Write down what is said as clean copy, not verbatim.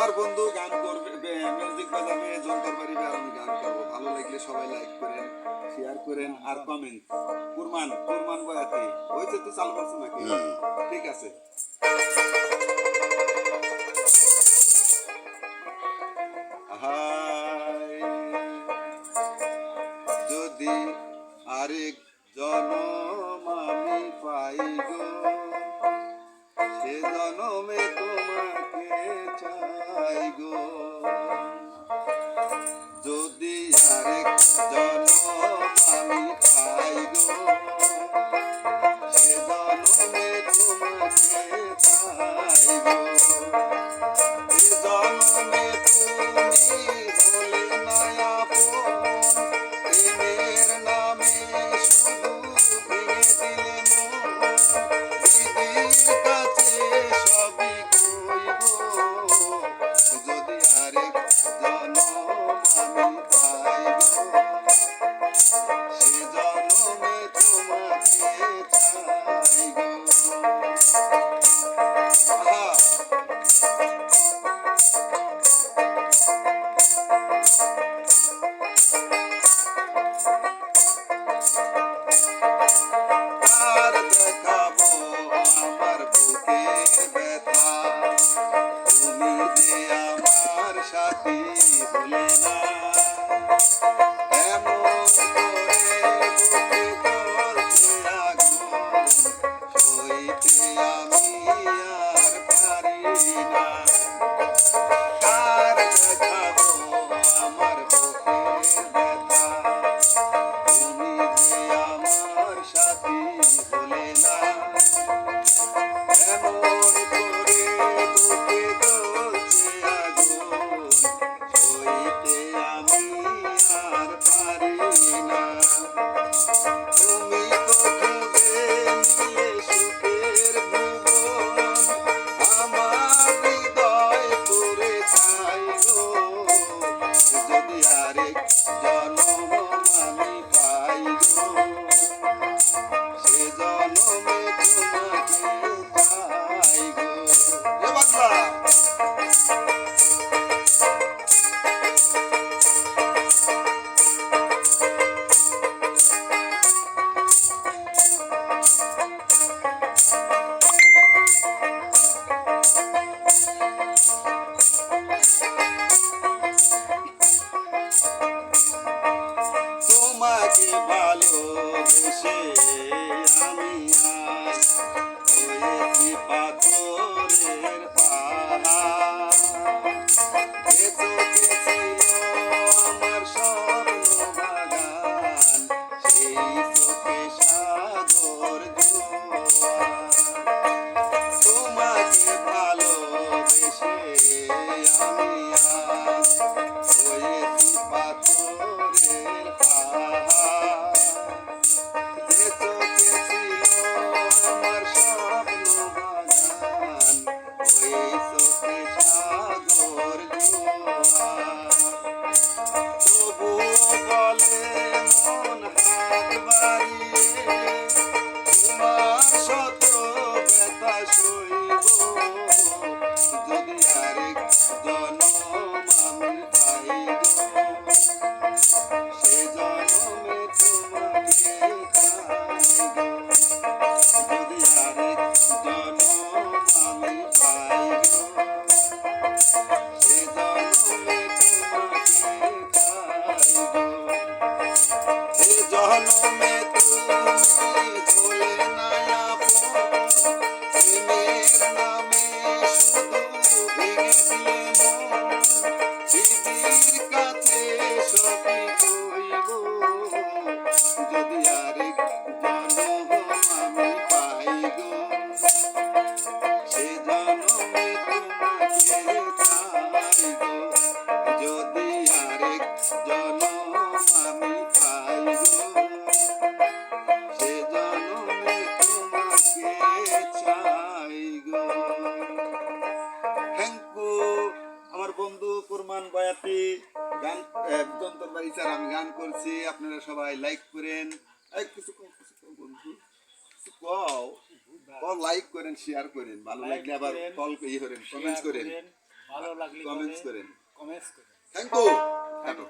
আমার বন্ধু গান করবে, মিউজিক বাজাবে, যন্ত্র বাড়িবে, আর আমি গান করবো। ভালো লাগলে সবাই লাইক করেন, শেয়ার করেন আর কমেন্ট। কুরমান কুরমান বয়াতি হয়েছে, তুই চালু করছো নাকি? ঠিক আছে। হায় যদি আরেক জনম আমি পাই গো, সে জনমে তোমাকে চাই গো। যদি আরেক জনম আমি পাই গো, সে জনমে তোমাকে চাই গো। এ জনমে তুমি হলে না আপন, প্রেমের নামে শুধু ভেঙে দিলে মন। দিদির কাছে সবই কইব, যদি আরেক জনম আমি পাই গো, সে জনমে তোমাকে চাই গো। আহা আর দেখাবো আমার বুকের ব্যথা, তুমি যে আমার সাথী হলে না। এমন করে বুকে জ্বলছে আগুন, সইতে আমি আর পারি না। কার দেখাবো আমার বুকের ব্যথা, তুমি যে আমার সাথী হলে না। এমন করে বুকে জ্বলছে আগুন, সইতে আমি আর পারি না। তুমি তো খুঁজে নিয়ে সুখের ভুবন, আমার হৃদয় পুরে ছাই গো। যদি আরেক জনম আমি পাই গো, সে জনমে তোমাকে চাই গো। এ বাংলা তোমাকে ভালোবেসে আমি আজ হয়েছি পাথরের পাহাড়। এ চোখে ছিল আমার স্বপ্ন বাগান, সেই চোখে সাগর জোয়ার। তোমাকে ভালোবেসে আমি আজ হয়েছি পাথরের পাহাড়। যে চোখে ছিল আমার স্বপ্ন বাগান, ওই চোখে সাগর জোয়ার। তবুও বলে মন হাত বাড়িয়ে, তোমার শত ব্যথা সইব, যদি আরেক জনম আমি পাই গো, সে জনমে তোমাকে চাই গো। যদি আরেক জনম আমি পাই গো, সে জনমে তোমাকে চাই গো। এ জনমে তুমি হলে না আপন, প্রেমের নামে শুধু ভেঙে দিলে মন। দিদির কাছে সবই কইব, যদি আরেক জনম আমি পাই গো, সে জনমে তোমাকে চাই গো। যদি আরেক জনম আমি পাই গো, সে জনমে তোমাকে চাই গো। থ্যাংক ইউ আমার বন্ধু কুরমান বয়াতি। গান যন্ত্র বাড়ি স্যার আমি গান করছি, আপনারা সবাই লাইক করেন। এই কিছু কও, কিছু কও বন্ধু, কিছু কও। লাইক করেন, শেয়ার করেন, ভালো লাগলে আবার কল করেন, কমেন্ট করেন। ভালো লাগলে কমেন্টস করেন। কমেন্টস করে থ্যাংক ইউ।